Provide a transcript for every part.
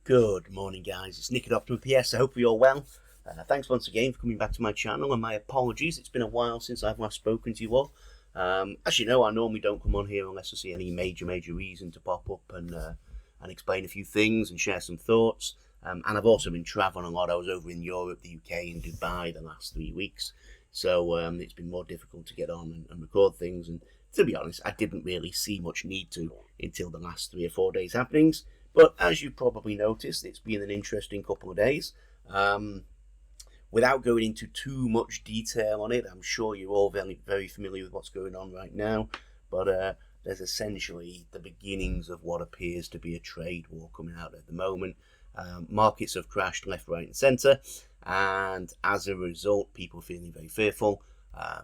Good morning, guys. It's Nick at Optimum PS. I hope you're all well. Thanks once again for coming back to my channel, and my apologies. It's been a while since I've last spoken to you all. As you know, I normally don't come on here unless I see any major reason to pop up and explain a few things and share some thoughts. And I've also been travelling a lot. I was over in Europe, the UK, and Dubai the last 3 weeks. So it's been more difficult to get on and record things. And to be honest, I didn't really see much need to until the last 3 or 4 days happenings. But as you probably noticed, it's been an interesting couple of days. Without going into too much detail on it, I'm sure you're all very familiar with what's going on right now. But there's essentially the beginnings of what appears to be a trade war coming out at the moment. Markets have crashed left, right, and centre, and as a result, people are feeling very fearful.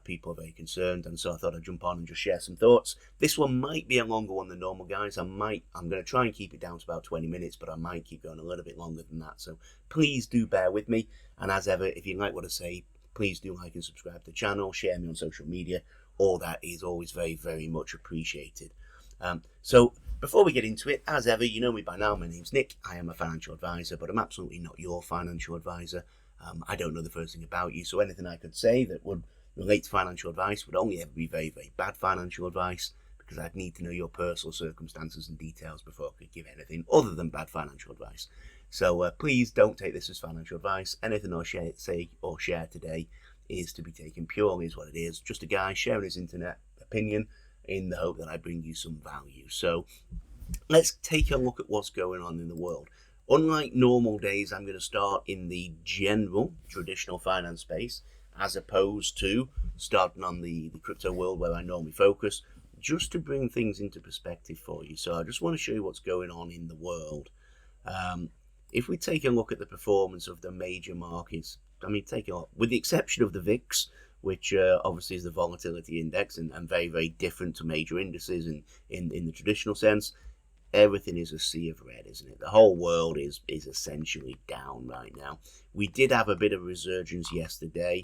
People are very concerned, and so I thought I'd jump on and just share some thoughts. This one might be a longer one than normal, guys. I'm going to try and keep it down to about 20 minutes, but I might keep going a little bit longer than that. So please do bear with me. And as ever, if you like what I say, please do like and subscribe to the channel, share me on social media. All that is always very, very much appreciated. So before we get into it, as ever, you know me by now. My name's Nick. I am a financial advisor, but I'm absolutely not your financial advisor. I don't know the first thing about you, so anything I could say that would relate to financial advice would only ever be very, very bad financial advice, because I'd need to know your personal circumstances and details before I could give anything other than bad financial advice. So please don't take this as financial advice. Anything I say or share today is to be taken purely as what it is, just a guy sharing his internet opinion in the hope that I bring you some value. So let's take a look at what's going on in the world. Unlike normal days, I'm going to start in the general traditional finance space, as opposed to starting on the crypto world where I normally focus, just to bring things into perspective for you. So I just want to show you what's going on in the world. If we take a look at the performance of the major markets, I mean, take a look, with the exception of the VIX, which obviously is the volatility index and very, very different to major indices in the traditional sense, everything is a sea of red, isn't it? The whole world is essentially down right now. We did have a bit of resurgence yesterday.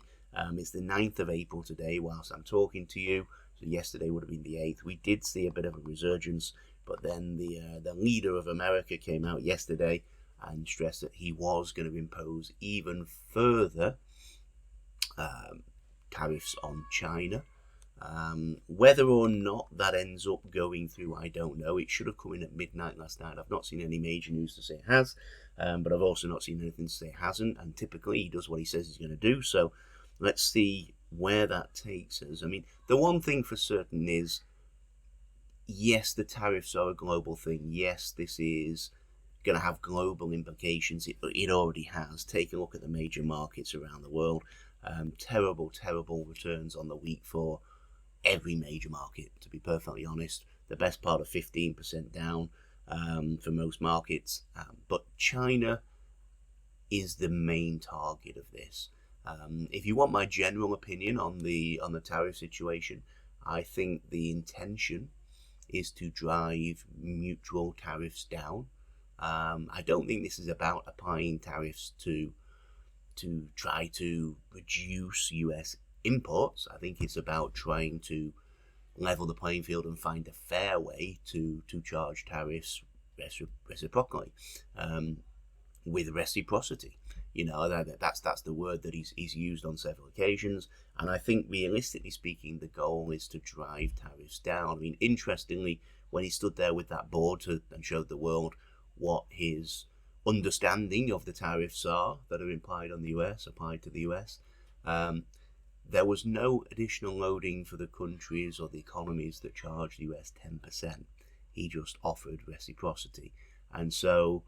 It's the 9th of April today whilst I'm talking to you. So yesterday would have been the 8th. We did see a bit of a resurgence, but then the leader of America came out yesterday and stressed that he was going to impose even further tariffs on China. Whether or not that ends up going through, I don't know. It should have come in at midnight last night. I've not seen any major news to say it has, but I've also not seen anything to say it hasn't. And typically he does what he says he's going to do. So let's see where that takes us. I mean, the one thing for certain is, yes, the tariffs are a global thing. Yes, this is going to have global implications. It already has. Take a look at the major markets around the world. Terrible returns on the week for every major market, to be perfectly honest. The best part of 15% down for most markets. But China is the main target of this. If you want my general opinion on the tariff situation, I think the intention is to drive mutual tariffs down. I don't think this is about applying tariffs to try to reduce US imports. I think it's about trying to level the playing field and find a fair way to charge tariffs reciprocally, with reciprocity. You know, that's the word that he's used on several occasions, and I think realistically speaking, the goal is to drive tariffs down. I mean, interestingly, when he stood there with that board and showed the world what his understanding of the tariffs are that are applied to the US, there was no additional loading for the countries or the economies that charge the US 10%. He just offered reciprocity. And so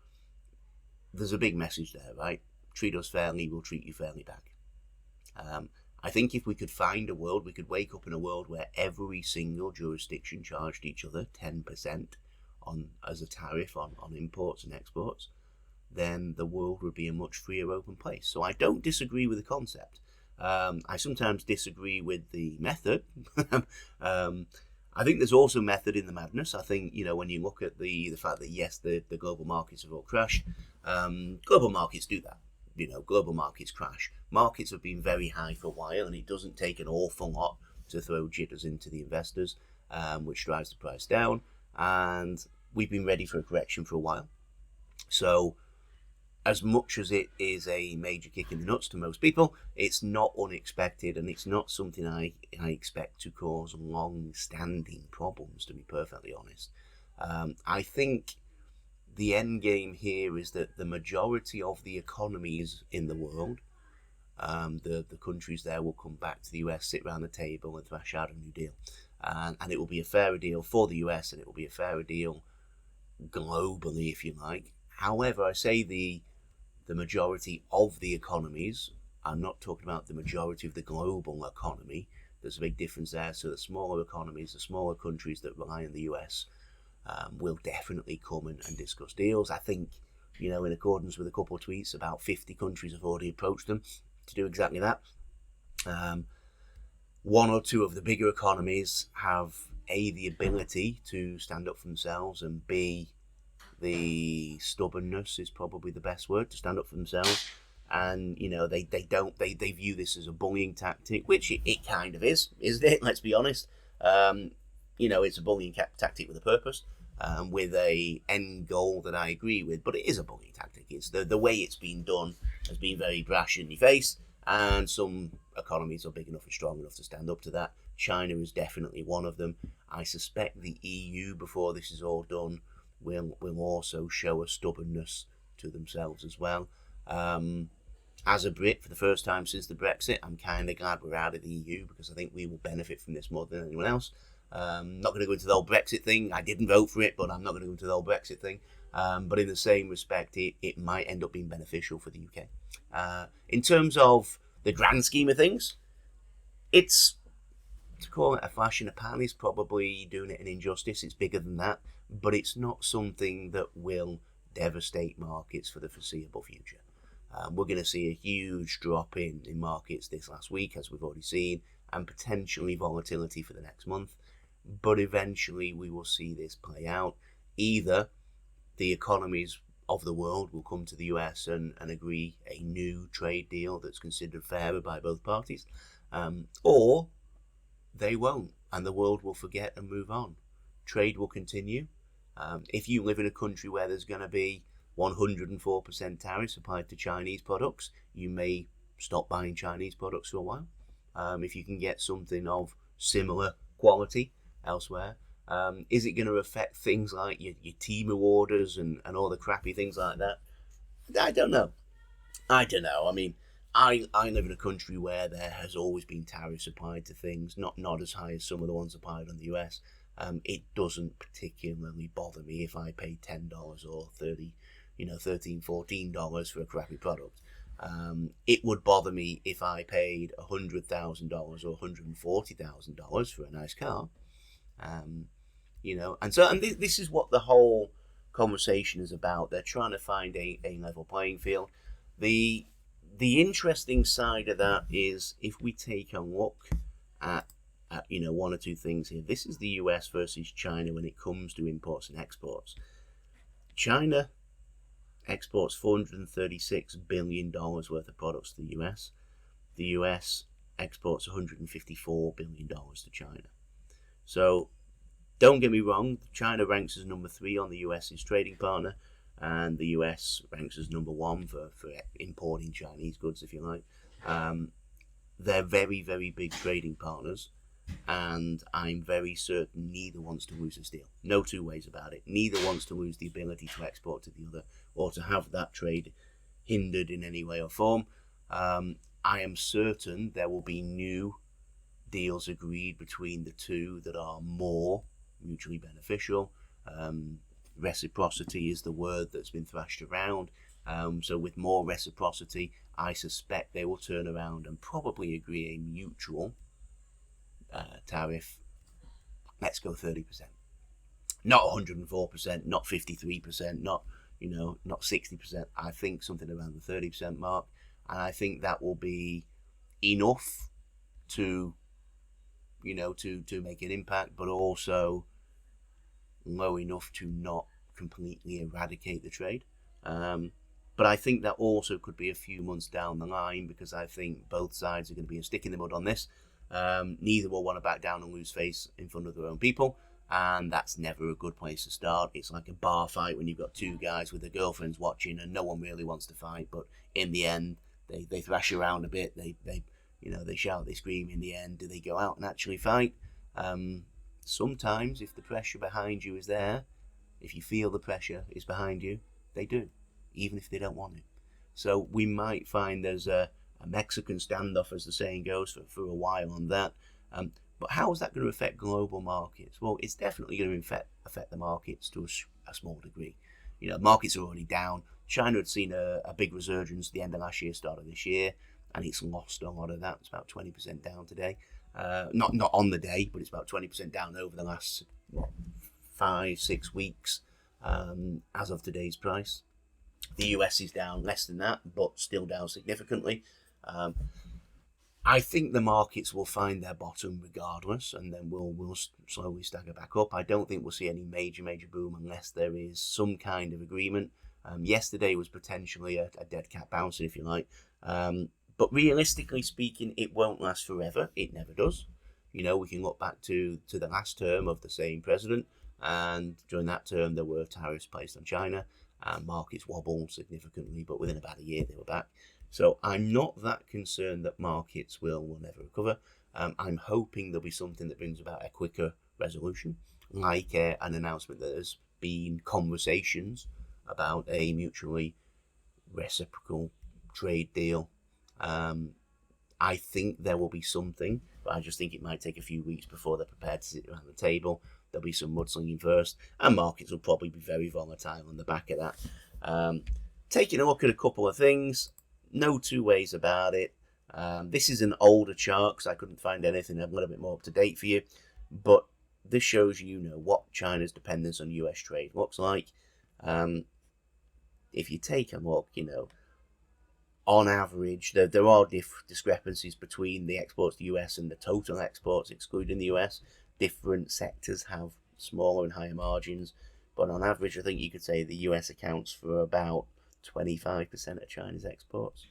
there's a big message there, right? Treat us fairly, we'll treat you fairly back. I think if we could find a world, we could wake up in a world where every single jurisdiction charged each other 10% as a tariff on imports and exports, then the world would be a much freer, open place. So I don't disagree with the concept. I sometimes disagree with the method. I think there's also method in the madness. I think, you know, when you look at the fact that, yes, the global markets have all crashed, global markets do that. You know, global markets crash. Markets have been very high for a while, and it doesn't take an awful lot to throw jitters into the investors, which drives the price down. And we've been ready for a correction for a while. So as much as it is a major kick in the nuts to most people, it's not unexpected, and it's not something I expect to cause long-standing problems, to be perfectly honest. I think the end game here is that the majority of the economies in the world, the countries there, will come back to the US, sit around the table and thrash out a new deal. And it will be a fairer deal for the US, and it will be a fairer deal globally, if you like. However, I say the majority of the economies. I'm not talking about the majority of the global economy. There's a big difference there. So the smaller economies, the smaller countries that rely on the US, will definitely come and discuss deals. I think, in accordance with a couple of tweets, about 50 countries have already approached them to do exactly that. One or two of the bigger economies have A, the ability to stand up for themselves, and B, the stubbornness is probably the best word, to stand up for themselves. And they view this as a bullying tactic, which it kind of is, isn't it? Let's be honest. It's a bullying tactic with a purpose, with a end goal that I agree with, but it is a bullying tactic. It's the way it's been done has been very brash in your face, and some economies are big enough and strong enough to stand up to that. China is definitely one of them. I suspect the EU, before this is all done, will also show a stubbornness to themselves as well. As a Brit, for the first time since the Brexit, I'm kind of glad we're out of the EU, because I think we will benefit from this more than anyone else. Not going to go into the whole Brexit thing. I didn't vote for it, but I'm not going to go into the whole Brexit thing. But in the same respect, it might end up being beneficial for the UK. In terms of the grand scheme of things, it's, to call it a flash in the pan is probably doing it an injustice. It's bigger than that, but it's not something that will devastate markets for the foreseeable future. We're going to see a huge drop in markets this last week, as we've already seen, and potentially volatility for the next month. But eventually we will see this play out. Either the economies of the world will come to the US and agree a new trade deal that's considered fairer by both parties, or they won't, and the world will forget and move on. Trade will continue. If you live in a country where there's going to be 104% tariffs applied to Chinese products, you may stop buying Chinese products for a while. If you can get something of similar quality elsewhere, is it going to affect things like your Temu orders and all the crappy things like that? I don't know. I mean, I live in a country where there has always been tariffs applied to things, not as high as some of the ones applied on the US. It doesn't particularly bother me if I pay $10 or $30, $13, $14 for a crappy product. It would bother me if I paid $100,000 or $140,000 for a nice car. And this is what the whole conversation is about. They're trying to find a level playing field. The interesting side of that is, if we take a look at one or two things here. This is the US versus China when it comes to imports and exports. China exports $436 billion worth of products to the US. The US exports $154 billion to China. So don't get me wrong, China ranks as number 3 on the US's trading partner, and the US ranks as number 1 for importing Chinese goods, if you like. They're very, very big trading partners, and I'm very certain neither wants to lose this deal. No two ways about it. Neither wants to lose the ability to export to the other, or to have that trade hindered in any way or form. I am certain there will be new deals agreed between the two that are more mutually beneficial. Reciprocity is the word that's been thrashed around. So with more reciprocity, I suspect they will turn around and probably agree a mutual tariff. Let's go 30%. Not 104%, not 53%, not 60%. I think something around the 30% mark, and I think that will be enough to make an impact, but also low enough to not completely eradicate the trade. But I think that also could be a few months down the line, because I think both sides are going to be a stick in the mud on this. Neither will want to back down and lose face in front of their own people. and that's never a good place to start. It's like a bar fight when you've got two guys with their girlfriends watching and no one really wants to fight, but in the end they thrash around a bit, they shout, they scream. In the end, do they go out and actually fight? Sometimes if the pressure behind you is there, if you feel the pressure is behind you, they do, even if they don't want it. So we might find there's a Mexican standoff, as the saying goes, for a while on that. But how is that going to affect global markets? Well, it's definitely going to affect the markets to a small degree. Markets are already down. China had seen a big resurgence at the end of last year, start of this year, and it's lost a lot of that. It's about 20% down today. Not on the day, but it's about 20% down over the last 5-6 weeks as of today's price. The US is down less than that, but still down significantly. I think the markets will find their bottom regardless, and then we'll slowly stagger back up. I don't think we'll see any major boom unless there is some kind of agreement. Yesterday was potentially a dead cat bouncing, if you like. But realistically speaking, it won't last forever. It never does. We can look back to the last term of the same president, and during that term there were tariffs placed on China, and markets wobbled significantly, but within about a year they were back. So I'm not that concerned that markets will never recover. I'm hoping there'll be something that brings about a quicker resolution, like an announcement that there's been conversations about a mutually reciprocal trade deal. I think there will be something, but I just think it might take a few weeks before they're prepared to sit around the table. There'll be some mudslinging first, and markets will probably be very volatile on the back of that. Taking a look at a couple of things, no two ways about it. This is an older chart because I couldn't find anything a little bit more up to date for you, but this shows what China's dependence on US trade looks like. If you take a look, on average, there are discrepancies between the exports to the US and the total exports, excluding the US. Different sectors have smaller and higher margins, but on average, I think you could say the US accounts for about 25% of China's exports,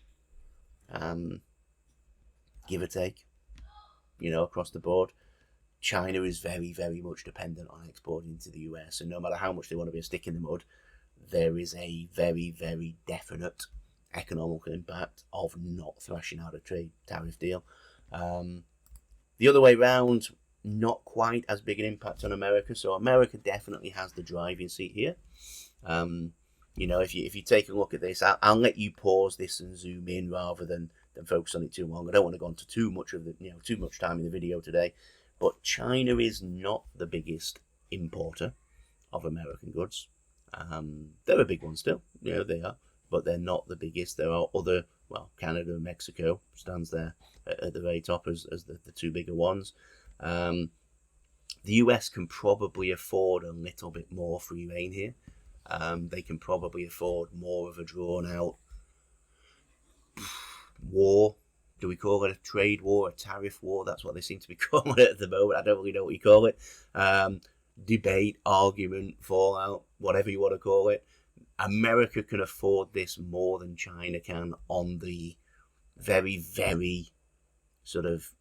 give or take, across the board. China is very, very much dependent on exporting to the US, and no matter how much they want to be a stick in the mud, there is a very, very definite economical impact of not thrashing out a trade tariff deal. The other way round, not quite as big an impact on America. So America definitely has the driving seat here. If you take a look at this, I'll let you pause this and zoom in rather than focus on it too long. I don't want to go into too much time in the video today. But China is not the biggest importer of American goods. They're a big one still, they are, but they're not the biggest. There are other, Canada and Mexico stands there at the very top as the two bigger ones. The US can probably afford a little bit more free rein here. They can probably afford more of a drawn-out war. Do we call it a trade war, a tariff war? That's what they seem to be calling it at the moment. I don't really know what you call it. Debate, argument, fallout, whatever you want to call it. America can afford this more than China can on the very, very sort of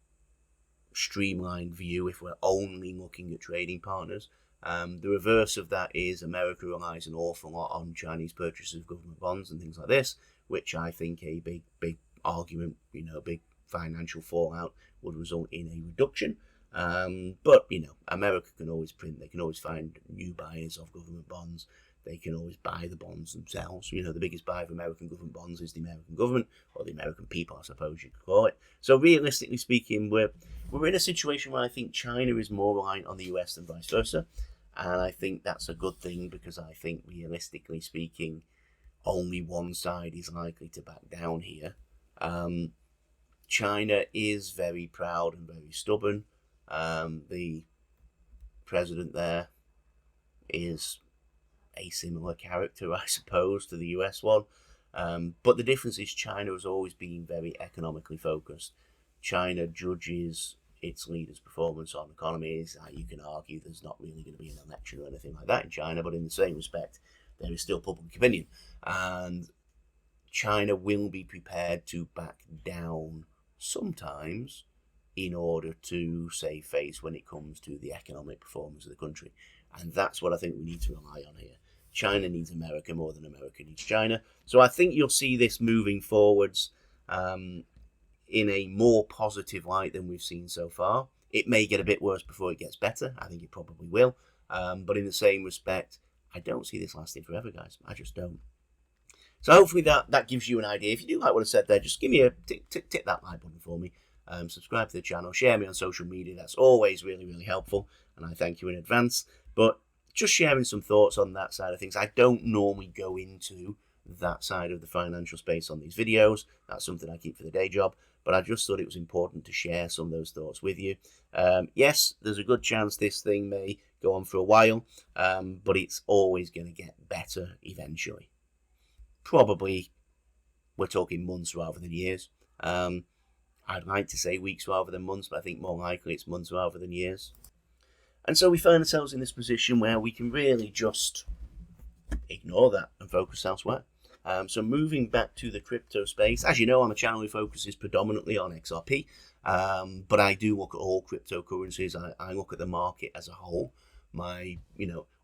streamlined view if we're only looking at trading partners. The reverse of that is America relies an awful lot on Chinese purchases of government bonds and things like this, which I think a big argument, big financial fallout would result in a reduction. But America can always print, they can always find new buyers of government bonds. They can always buy the bonds themselves. The biggest buyer of American government bonds is the American government, or the American people, I suppose you could call it. So realistically speaking, we're in a situation where I think China is more reliant on the US than vice versa. And I think that's a good thing because I think realistically speaking, only one side is likely to back down here. China is very proud and very stubborn. The president there is a similar character, I suppose, to the US one. But the difference is China has always been very economically focused. China judges its leaders' performance on economies. You can argue there's not really going to be an election or anything like that in China, but in the same respect, there is still public opinion. And China will be prepared to back down sometimes in order to save face when it comes to the economic performance of the country. And that's what I think we need to rely on here. China needs America more than America needs China. So I think you'll see this moving forwards in a more positive light than we've seen so far. It may get a bit worse before it gets better. I think it probably will. But in the same respect, I don't see this lasting forever, guys. I just don't. So hopefully that gives you an idea. If you do like what I said there, just give me a tick that like button for me. Subscribe to the channel. Share me on social media. That's always really, really helpful. And I thank you in advance. But just sharing some thoughts on that side of things. I don't normally go into that side of the financial space on these videos. That's something I keep for the day job. But I just thought it was important to share some of those thoughts with you. Yes, there's a good chance this thing may go on for a while, but it's always going to get better eventually. Probably, we're talking months rather than years. I'd like to say weeks rather than months, but I think more likely it's months rather than years. And so we find ourselves in this position where we can really just ignore that and focus elsewhere. So moving back to the crypto space, as you know, I'm a channel who focuses predominantly on XRP, but I do look at all cryptocurrencies. I look at the market as a whole.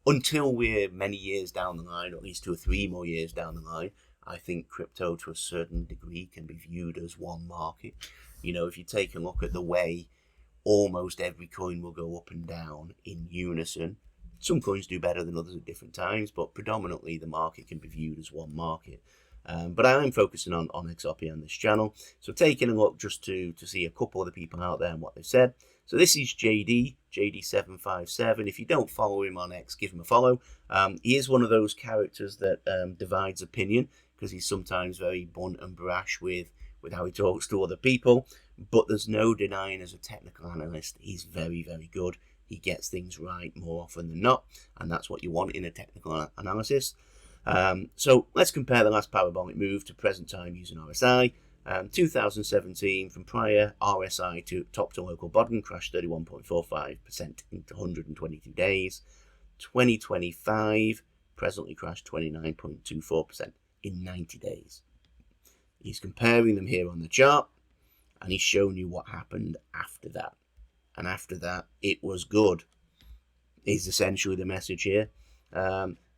Until we're many years down the line, or at least 2 or 3 more years down the line, I think crypto to a certain degree can be viewed as one market. If you take a look at the way almost every coin will go up and down in unison. Some coins do better than others at different times, but predominantly the market can be viewed as one market. But I am focusing on XRP on this channel. So taking a look just to see a couple of the people out there and what they've said. So this is JD757. If you don't follow him on X, give him a follow. He is one of those characters that divides opinion because he's sometimes very blunt and brash with how he talks to other people. But there's no denying as a technical analyst, he's very, very good. He gets things right more often than not, and that's what you want in a technical analysis. So let's compare the last parabolic move to present time using RSI. 2017, from prior RSI to top to local bottom, crashed 31.45% into 122 days. 2025, presently crashed 29.24% in 90 days. He's comparing them here on the chart, and he's showing you what happened after that. And after that, it was good, is essentially the message here.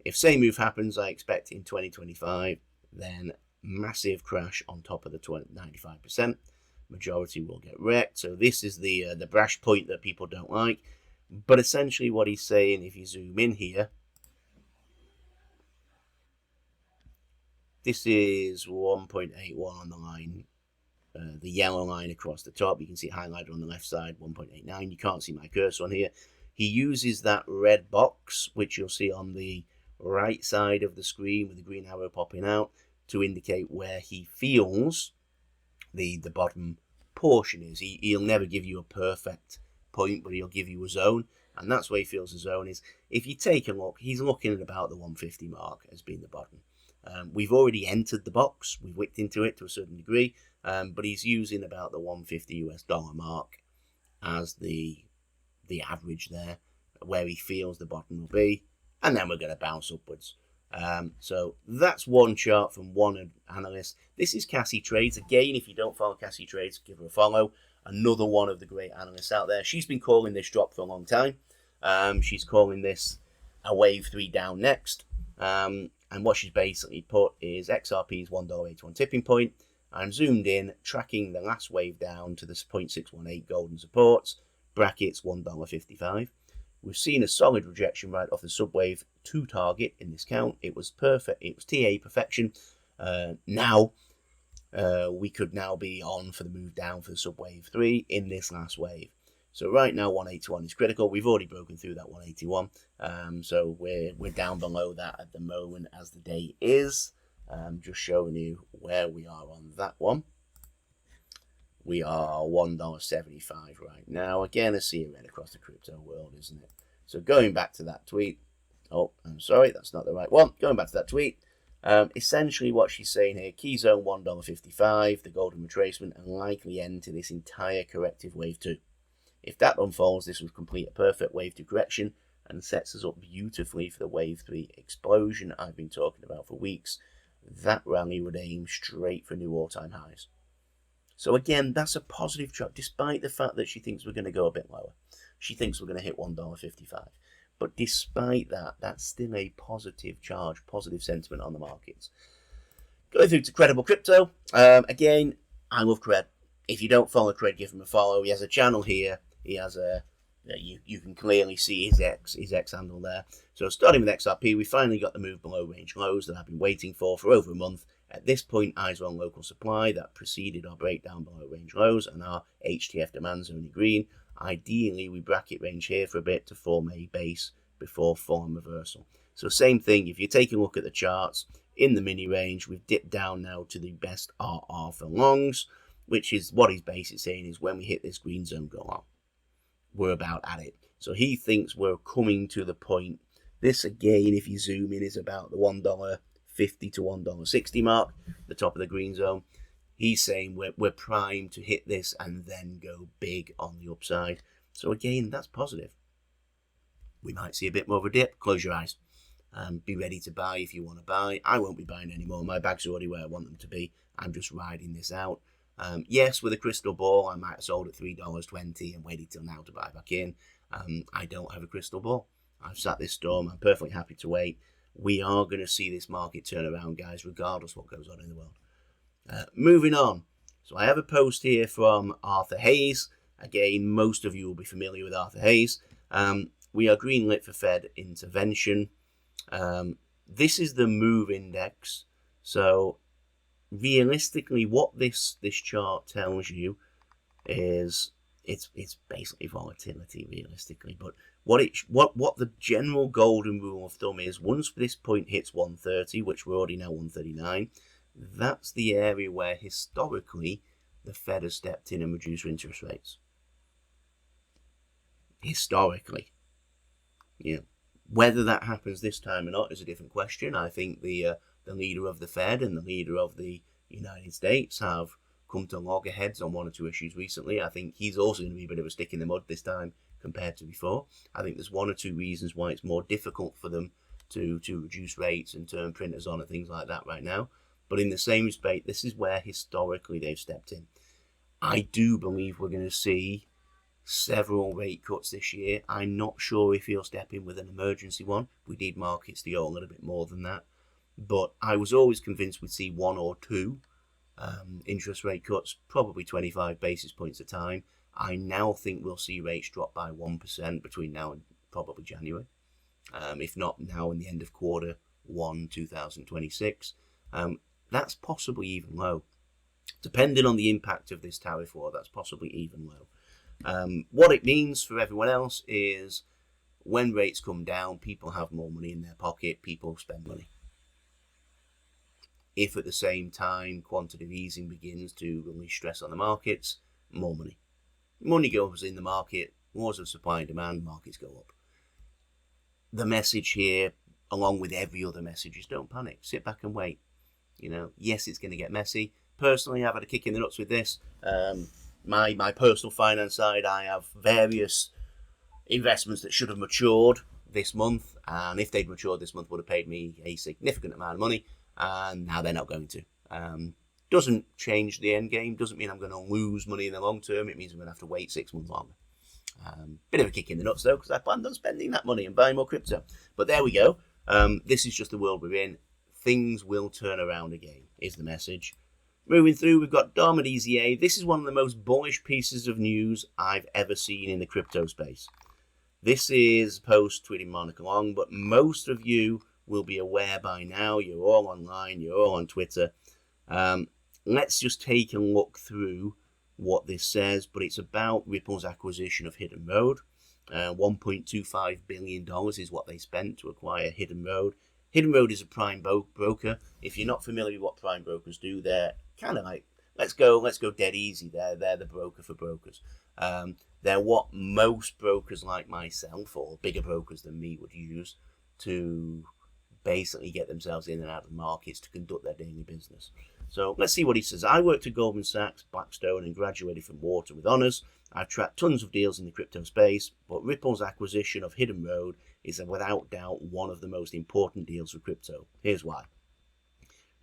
If same move happens, I expect in 2025, then massive crash on top of the 95%. Majority will get wrecked. So this is the brash point that people don't like. But essentially what he's saying, if you zoom in here, this is 1.81 on the line. The yellow line across the top, you can see it highlighted on the left side, 1.89. You can't see my cursor on here. He uses that red box, which you'll see on the right side of the screen with the green arrow popping out, to indicate where he feels the bottom portion is. He'll never give you a perfect point, but he'll give you a zone, and that's where he feels the zone is. If you take a look, he's looking at about the 150 mark as being the bottom. We've already entered the box, we've wicked into it to a certain degree, but he's using about the 150 US dollar mark as the average there, where he feels the bottom will be, and then we're going to bounce upwards. So that's one chart from one analyst. This is Cassie Trades. Again, if you don't follow Cassie Trades, give her a follow. Another one of the great analysts out there. She's been calling this drop for a long time. She's calling this a wave 3 down next. And what she's basically put is XRP's $1.81 tipping point. I'm zoomed in, tracking the last wave down to the 0.618 golden supports, brackets $1.55. We've seen a solid rejection right off the subwave to target in this count. It was perfect. It was TA perfection. Now, we could now be on for the move down for the subwave 3 in this last wave. So right now 181 is critical. We've already broken through that 181. So we're down below that at the moment as the day is. Just showing you where we are on that one. We are $1.75 right now. Again, a sea of red across the crypto world, isn't it? So going back to that tweet. Oh, I'm sorry, that's not the right one. Going back to that tweet. Essentially what she's saying here, key zone $1.55, the golden retracement, and likely end to this entire corrective wave 2. If that unfolds, this will complete a perfect wave 2 correction and sets us up beautifully for the wave 3 explosion I've been talking about for weeks. That rally would aim straight for new all-time highs. So again, that's a positive chart, despite the fact that she thinks we're going to go a bit lower. She thinks we're going to hit $1.55. But despite that, that's still a positive charge, positive sentiment on the markets. Going through to Credible Crypto. Again, I love Cred. If you don't follow Cred, give him a follow. He has a channel here. He has a... You can clearly see his X handle there. So starting with XRP, we finally got the move below range lows that I've been waiting for over a month. At this point, eyes on local supply that preceded our breakdown below range lows and our HTF demand zone in green. Ideally, we bracket range here for a bit to form a base before full-on reversal. So same thing, if you take a look at the charts, in the mini range, we've dipped down now to the best RR for longs, which is what his base is saying is when we hit this green zone go on, we're about at it. So he thinks we're coming to the point. This, again, if you zoom in, is about the $1.50 to $1.60 mark, the top of the green zone. He's saying we're primed to hit this and then go big on the upside. So again, that's positive. We might see a bit more of a dip. Close your eyes. Be ready to buy if you want to buy. I won't be buying anymore. My bags are already where I want them to be. I'm just riding this out. Yes, with a crystal ball, I might have sold at $3.20 and waited till now to buy back in. I don't have a crystal ball. I've sat this storm. I'm perfectly happy to wait. We are going to see this market turn around, guys, regardless what goes on in the world. Moving on. So I have a post here from Arthur Hayes. Again, most of you will be familiar with Arthur Hayes. We are greenlit for Fed intervention. This is the move index. So realistically, what this chart tells you is it's basically volatility realistically. But what the general golden rule of thumb is, once this point hits 130, which we're already now 139, that's the area where historically the Fed has stepped in and reduced interest rates. Historically. Yeah. Whether that happens this time or not is a different question. I think the leader of the Fed and the leader of the United States have come to loggerheads on one or two issues recently. I think he's also going to be a bit of a stick in the mud this time compared to before. I think there's one or two reasons why it's more difficult for them to reduce rates and turn printers on and things like that right now. But in the same respect, this is where historically they've stepped in. I do believe we're going to see several rate cuts this year. I'm not sure if he'll step in with an emergency one. We need markets to go a little bit more than that. But I was always convinced we'd see one or two interest rate cuts, probably 25 basis points a time. I now think we'll see rates drop by 1% between now and probably January. If not now in the end of quarter 1, 2026. That's possibly even low. Depending on the impact of this tariff war, that's possibly even low. What it means for everyone else is when rates come down, people have more money in their pocket, people spend money. If at the same time quantitative easing begins to release stress on the markets, more money. Money goes in the market, laws of supply and demand, markets go up. The message here, along with every other message, is don't panic, sit back and wait. Yes, it's going to get messy. Personally, I've had a kick in the nuts with this. My personal finance side, I have various investments that should have matured this month, and if they'd matured this month, would have paid me a significant amount of money, and now they're not going to. Doesn't change the end game, doesn't mean I'm going to lose money in the long term. It means I'm going to have to wait 6 months longer. Bit of a kick in the nuts though, because I planned on spending that money and buying more crypto. But there we go. This is just the world we're in. Things will turn around again, is the message. Moving through, we've got Dom at EZA. This is one of the most bullish pieces of news I've ever seen in the crypto space. This is post tweeting Monica Long, but most of you will be aware by now. You're all online, you're all on Twitter. Let's just take a look through what this says, but it's about Ripple's acquisition of Hidden Road. $1.25 billion is what they spent to acquire Hidden Road. Hidden Road is a prime broker. If you're not familiar with what prime brokers do, they're kind of like, let's go dead easy. They're the broker for brokers. They're what most brokers like myself, or bigger brokers than me, would use to basically get themselves in and out of markets to conduct their daily business. So let's see what he says. I worked at Goldman Sachs, Blackstone, and graduated from Wharton with honours. I've tracked tons of deals in the crypto space, but Ripple's acquisition of Hidden Road is without doubt one of the most important deals for crypto. Here's why.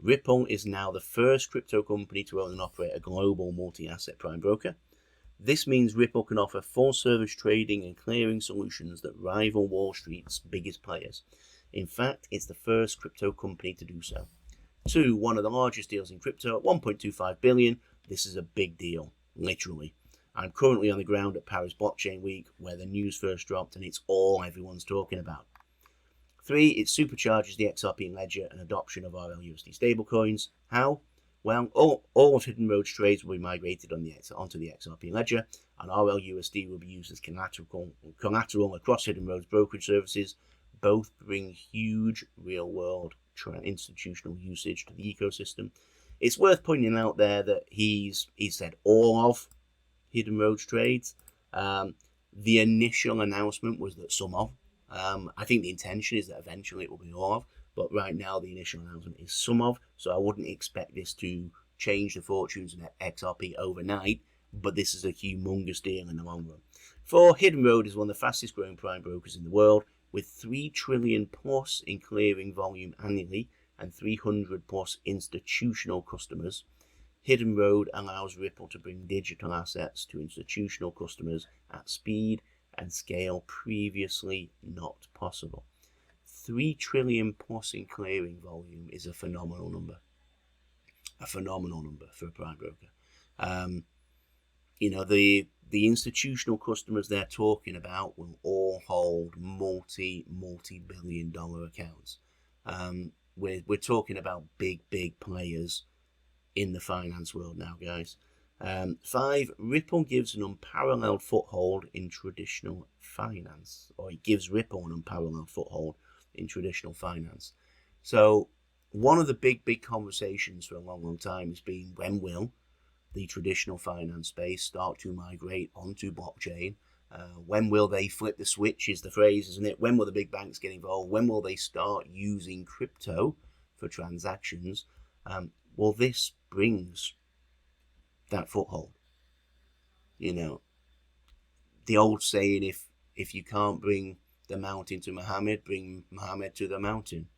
Ripple is now the first crypto company to own and operate a global multi-asset prime broker. This means Ripple can offer full-service trading and clearing solutions that rival Wall Street's biggest players. In fact, it's the first crypto company to do so. 2, one of the largest deals in crypto at $1.25 billion. This is a big deal, literally. I'm currently on the ground at Paris Blockchain Week, where the news first dropped, and it's all everyone's talking about. 3, it supercharges the XRP ledger and adoption of RLUSD stablecoins. How? Well, all of Hidden Road's trades will be migrated onto the XRP ledger, and RLUSD will be used as collateral across Hidden Road's brokerage services. Both bring huge real-world institutional usage to the ecosystem. It's worth pointing out there that he said all of Hidden Road's trades. The initial announcement was that some of. I think the intention is that eventually it will be all of, but right now the initial announcement is some of, so I wouldn't expect this to change the fortunes of XRP overnight, but this is a humongous deal in the long run. 4, Hidden Road is one of the fastest growing prime brokers in the world, with 3 trillion plus in clearing volume annually and 300 plus institutional customers. Hidden Road allows Ripple to bring digital assets to institutional customers at speed and scale previously not possible. 3 trillion plus in clearing volume is a phenomenal number. A phenomenal number for a prime broker. The institutional customers they're talking about will all hold multi-billion dollar accounts. We're talking about big players in the finance world now, guys. 5, Ripple gives an unparalleled foothold in traditional finance, or it gives Ripple an unparalleled foothold in traditional finance. So one of the big conversations for a long time has been, when will the traditional finance space start to migrate onto blockchain? When will they flip the switch is the phrase, isn't it? When will the big banks get involved? When will they start using crypto for transactions? Well, this brings that foothold. The old saying, if you can't bring the mountain to Muhammad, bring Muhammad to the mountain.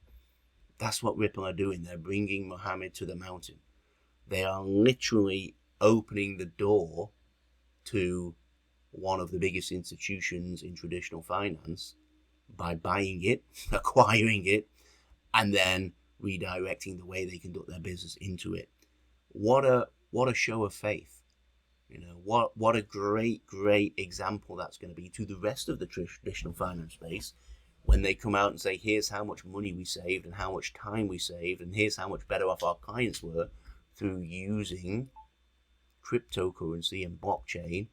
That's what Ripple are doing. They're bringing Muhammad to the mountain. They are literally opening the door to one of the biggest institutions in traditional finance by buying it, acquiring it, and then redirecting the way they conduct their business into it. What a show of faith. What a great example that's going to be to the rest of the traditional finance space when they come out and say, here's how much money we saved and how much time we saved, and here's how much better off our clients were through using cryptocurrency and blockchain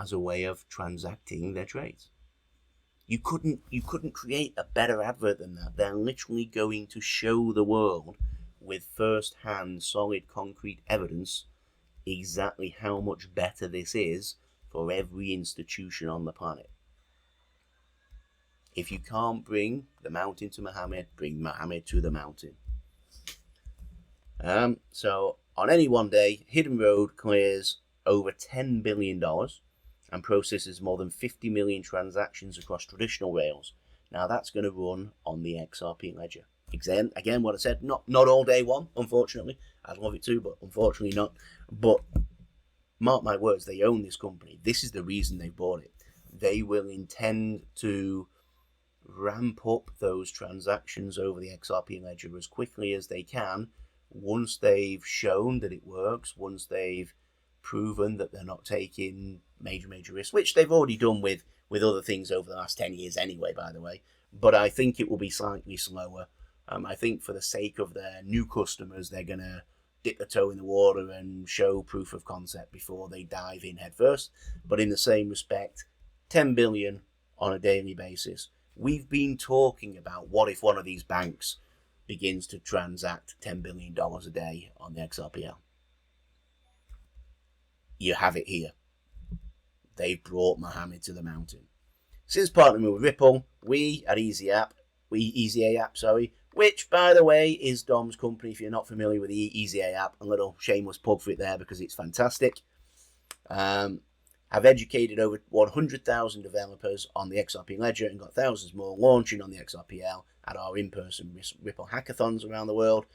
as a way of transacting their trades. You couldn't create a better advert than that. They're literally going to show the world with first-hand, solid, concrete evidence exactly how much better this is for every institution on the planet. If you can't bring the mountain to Muhammad, bring Muhammad to the mountain. So on any one day, Hidden Road clears over $10 billion and processes more than 50 million transactions across traditional rails. Now that's going to run on the XRP ledger. Again, what I said, not all day one, unfortunately. I'd love it too, but unfortunately not. But mark my words, they own this company. This is the reason they bought it. They will intend to ramp up those transactions over the XRP ledger as quickly as they can once they've shown that it works, once they've proven that they're not taking major risks, which they've already done with other things over the last 10 years anyway, by the way. But I think it will be slightly slower. I think for the sake of their new customers, they're going to dip the toe in the water and show proof of concept before they dive in headfirst. But in the same respect, 10 billion on a daily basis. We've been talking about what if one of these banks begins to transact $10 billion a day on the XRPL. You have it here. They've brought Muhammad to the mountain. Since partnering with Ripple, we at Easy App, which by the way is Dom's company. If you're not familiar with the Easy App, a little shameless plug for it there because it's fantastic. Have educated over 100,000 developers on the XRP ledger and got thousands more launching on the XRPL at our in-person Ripple hackathons around the world.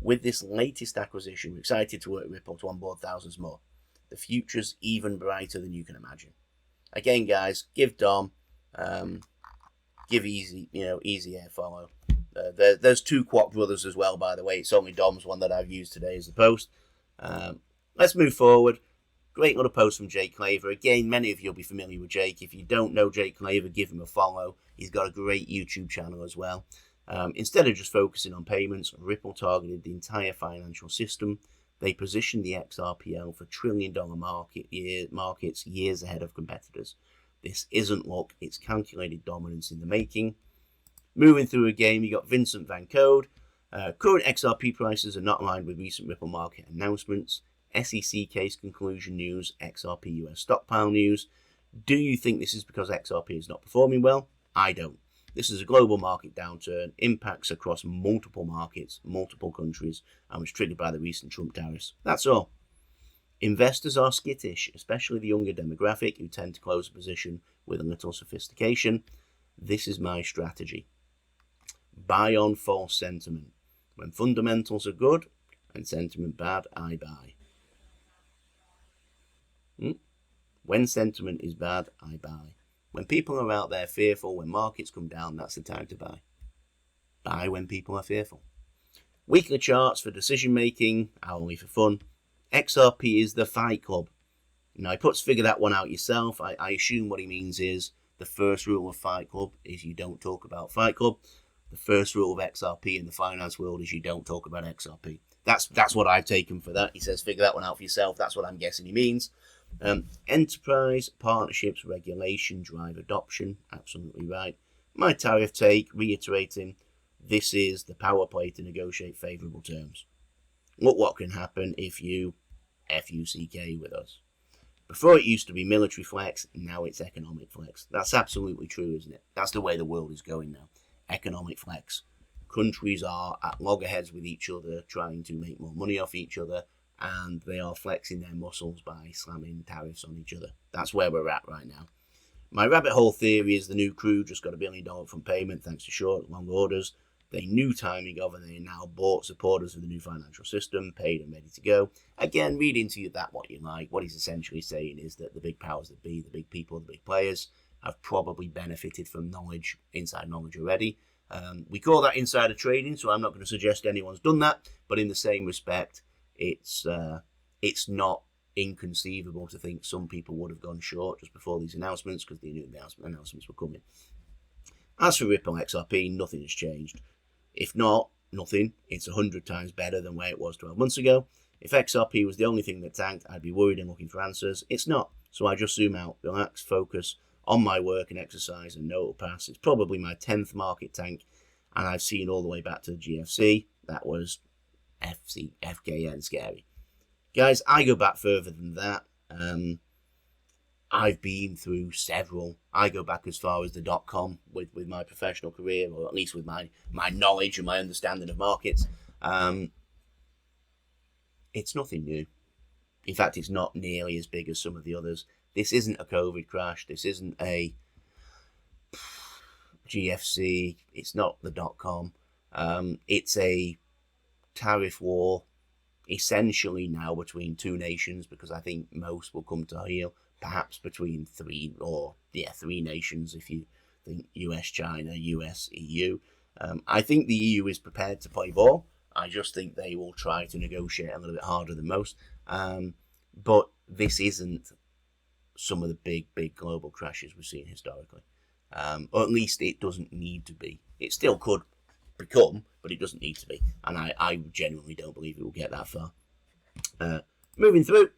With this latest acquisition, we're excited to work with Ripple to onboard thousands more. The future's even brighter than you can imagine. Again, guys, give Dom, give Easy a follow. There's two Quack brothers as well, by the way. It's only Dom's one that I've used today as the post. Let's move forward. Great little post from Jake Claver. Again, many of you will be familiar with Jake. If you don't know Jake Claver, give him a follow. He's got a great YouTube channel as well. Instead of just focusing on payments, Ripple targeted the entire financial system. They positioned the XRPL for trillion-dollar markets years ahead of competitors. This isn't luck, it's calculated dominance in the making. Moving through a game, you got Vincent Van Code. Current XRP prices are not aligned with recent Ripple market announcements. SEC case conclusion news, XRP US stockpile news. Do you think this is because XRP is not performing well? I don't. This is a global market downturn, impacts across multiple markets, multiple countries, and was triggered by the recent Trump tariffs. That's all. Investors are skittish, especially the younger demographic who tend to close a position with a little sophistication. This is my strategy. Buy on false sentiment. When fundamentals are good and sentiment bad, I buy. When sentiment is bad, I buy. When people are out there fearful, when markets come down, that's the time to buy. Buy when people are fearful. Weekly charts for decision making, hourly for fun. XRP is the Fight Club. Now, he puts figure that one out yourself. I assume what he means is the first rule of Fight Club is you don't talk about Fight Club. The first rule of XRP in the finance world is you don't talk about XRP. That's what I've taken for that. He says figure that one out for yourself. That's what I'm guessing he means. Enterprise, partnerships, regulation, drive adoption. Absolutely right. My tariff take, reiterating, this is the power play to negotiate favourable terms. Look what can happen if you FUCK with us. Before it used to be military flex, now it's economic flex. That's absolutely true, isn't it? That's the way the world is going now. Economic flex. Countries are at loggerheads with each other, trying to make more money off each other, and they are flexing their muscles by slamming tariffs on each other. That's where we're at right now. My rabbit hole theory is the new crew just got $1 billion from payment thanks to short, long orders. They knew timing of, and they now bought supporters of the new financial system, paid and ready to go. Again, read into that what you like. What he's essentially saying is that the big powers that be, the big people, the big players, have probably benefited from knowledge, inside knowledge already. We call that insider trading, so I'm not going to suggest anyone's done that, but in the same respect, it's not inconceivable to think some people would have gone short just before these announcements because they knew the announcements were coming. As for Ripple XRP, nothing has changed. If not, nothing. It's 100 times better than where it was 12 months ago. If XRP was the only thing that tanked, I'd be worried and looking for answers. It's not, so I just zoom out, relax, focus on my work and exercise, and know it'll pass. It's probably my 10th market tank, and I've seen all the way back to the GFC. That was FKN scary. Guys, I go back further than that. I've been through several. I go back as far as the .com with my professional career, or at least with my knowledge and my understanding of markets. It's nothing new. In fact, it's not nearly as big as some of the others. This isn't a COVID crash. This isn't a GFC. It's not the .com. It's a tariff war, essentially now between two nations, because I think most will come to heel. Perhaps between three nations if you think US, China, US, EU. I think the EU is prepared to play ball. I just think they will try to negotiate a little bit harder than most. But this isn't some of the big global crashes we've seen historically. Or at least it doesn't need to be. It still could become, but it doesn't need to be. And I genuinely don't believe it will get that far. Moving through.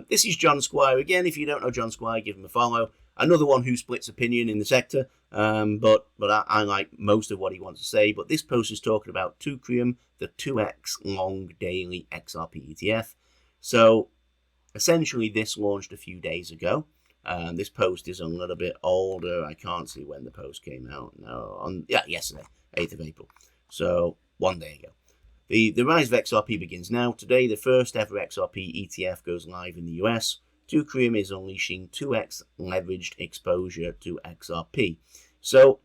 This is John Squire again. If you don't know John Squire, give him a follow. Another one who splits opinion in the sector, but I like most of what he wants to say. But this post is talking about Tariffs, the 2x long daily XRP ETF. So essentially, this launched a few days ago. This post is a little bit older. I can't see when the post came out. No, yesterday, 8th of April. So 1 day ago. The rise of XRP begins now. Today, the first ever XRP ETF goes live in the US. Tariffs is unleashing 2x leveraged exposure to XRP. So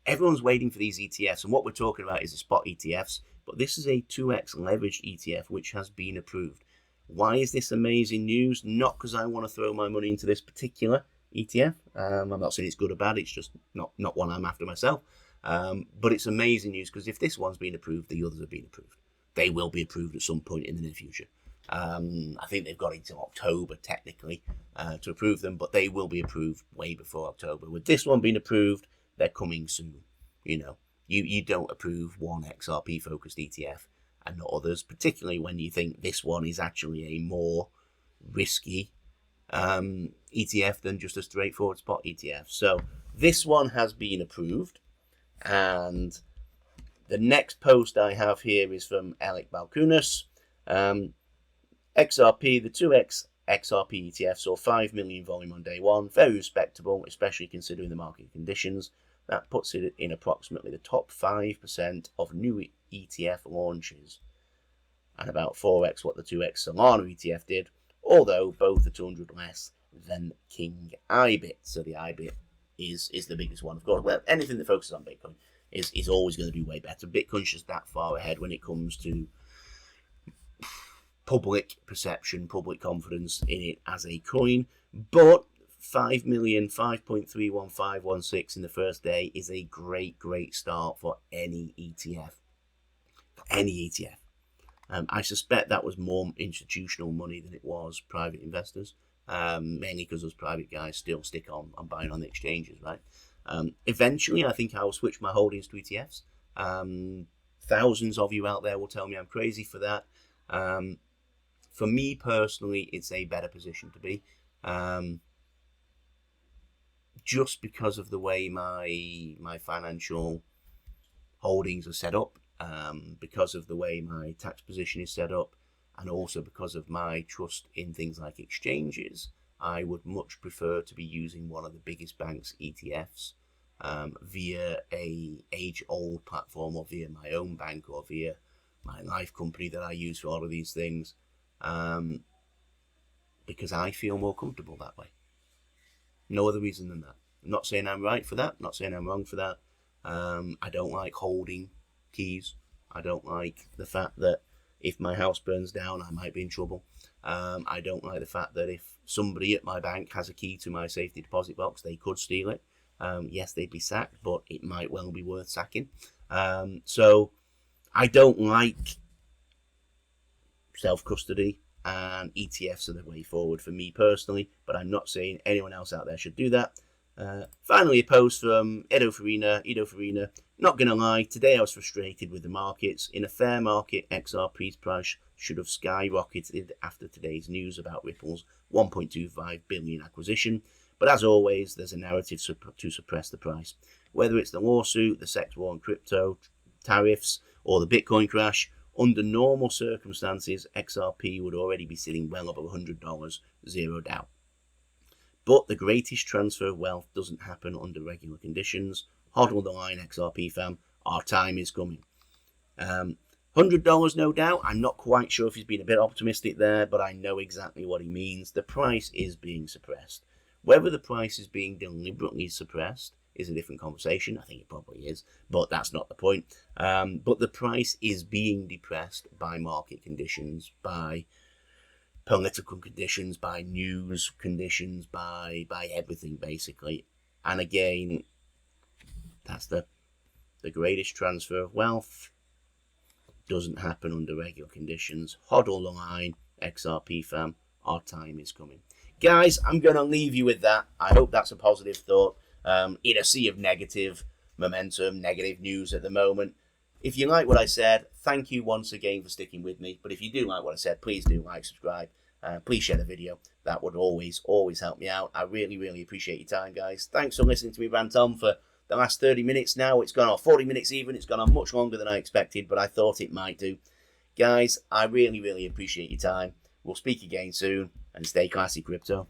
everyone's waiting for these ETFs, and what we're talking about is the spot ETFs, but this is a 2x leveraged ETF which has been approved. Why is this amazing news? Not because I want to throw my money into this particular ETF. I'm not saying it's good or bad, it's just not one I'm after myself. But it's amazing news because if this one's been approved, the others have been approved. They will be approved at some point in the near future. I think they've got until October technically to approve them, but they will be approved way before October. With this one being approved, they're coming soon. You know, you don't approve one XRP focused ETF and not others, particularly when you think this one is actually a more risky ETF than just a straightforward spot ETF. So this one has been approved, and the next post I have here is from Alec Balkunas. XRP, the 2x XRP ETF saw 5 million volume on day one. Very respectable, especially considering the market conditions. That puts it in approximately the top 5% of new ETF launches, and about 4x what the 2x Solana ETF did, although both are 200 less than King IBIT. So the IBIT is the biggest one. Of course, well, anything that focuses on Bitcoin is always going to do way better. Bitcoin's just that far ahead when it comes to public perception, public confidence in it as a coin. But 5 million, 5.31516 in the first day is a great start for any ETF. I suspect that was more institutional money than it was private investors, mainly because those private guys still stick on buying on the exchanges, right? Eventually, I think I will switch my holdings to ETFs. Thousands of you out there will tell me I'm crazy for that. For me personally, it's a better position to be. Just because of the way my financial holdings are set up, because of the way my tax position is set up, and also because of my trust in things like exchanges, I would much prefer to be using one of the biggest banks' ETFs via a age-old platform, or via my own bank, or via my life company that I use for all of these things, because I feel more comfortable that way. No other reason than that. I'm not saying I'm right for that, not saying I'm wrong for that. I don't like holding keys. I don't like the fact that if my house burns down, I might be in trouble. I don't like the fact that if somebody at my bank has a key to my safety deposit box, they could steal it. Yes, they'd be sacked, but it might well be worth sacking. So I don't like self-custody, and ETFs are the way forward for me personally, but I'm not saying anyone else out there should do that. Finally, a post from Edo Farina. Not gonna lie, today I was frustrated with the markets. In a fair market, XRP's price should have skyrocketed after today's news about Ripple's 1.25 billion acquisition. But as always, there's a narrative to suppress the price. Whether it's the lawsuit, the sex war on crypto, tariffs, or the Bitcoin crash, under normal circumstances, XRP would already be sitting well above $100, zero doubt. But the greatest transfer of wealth doesn't happen under regular conditions. Hodl the line, XRP fam. Our time is coming. $100, no doubt. I'm not quite sure if he's been a bit optimistic there, but I know exactly what he means. The price is being suppressed. Whether the price is being deliberately suppressed is a different conversation. I think it probably is, but that's not the point. But the price is being depressed by market conditions, by political conditions, by news conditions, by everything basically. And again, that's the greatest transfer of wealth doesn't happen under regular conditions. Hodl the line, XRP fam. Our time is coming. Guys, I'm going to leave you with that. I hope that's a positive thought. In a sea of negative momentum, negative news at the moment. If you like what I said, thank you once again for sticking with me. But if you do like what I said, please do like, subscribe. Please share the video. That would always help me out. I really appreciate your time, guys. Thanks for listening to me rant on for the last 30 minutes now. It's gone on 40 minutes even. It's gone on much longer than I expected, but I thought it might do. Guys, I really appreciate your time. We'll speak again soon, and stay classy, crypto.